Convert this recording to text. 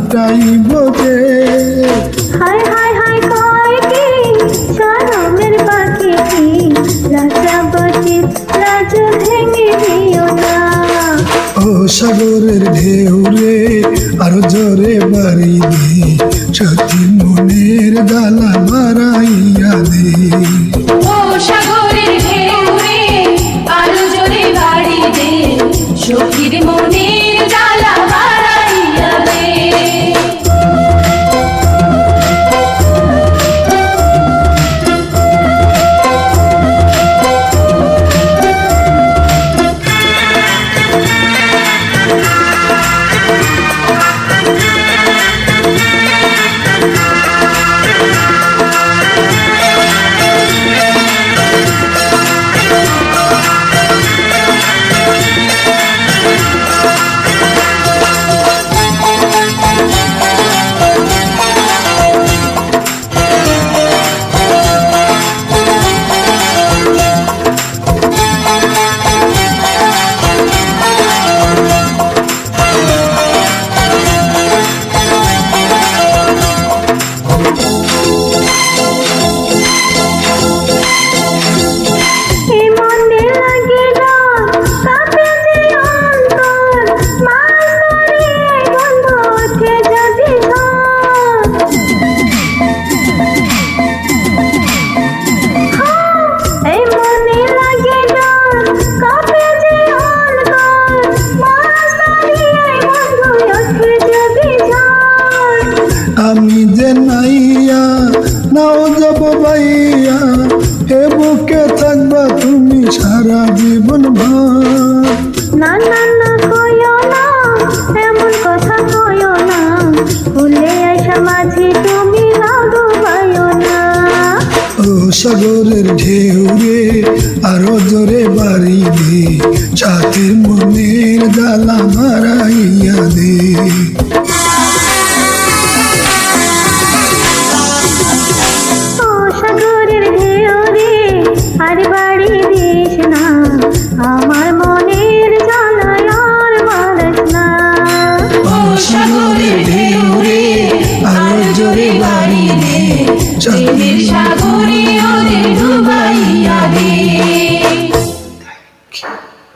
লুটাইব কে? হায় হায় হায় কয় কি শরমের পাখি কি লাচাবতী লাজ ভেঙে দিও না। ও সাগরের ঢেউ রে আরো জোরে বাড়ি দে, সতীর মনের জ্বালা বাড়াইয়া দে। ও সাগরের ঢেউ রে আরো জোরে বাড়ি দে, সখীর মনের জ্বালা বাড়াইয়া দে। আমি যে নাইয়া নাও যাব বাইয়া, হে বুকে থাকবা তুমি সারা জীবন ভর। না না না কইও না এমন কথা কইও না, ভুলে আসা মাঝি তুমি লাগো পাইও না। ও সাগরের ঢেউ রে আরো জোরে বাড়ি দে, সাথের মনের জ্বালা বাড়াইয়া দে। ও সাগরের ঢেউ রে আর বাড়ি দিস না, আমার মনের জ্বালায় আর মারিস না। ও সাগরের ঢেউ রে আরো জোরে বাড়ি দে, প্রেমের সাগর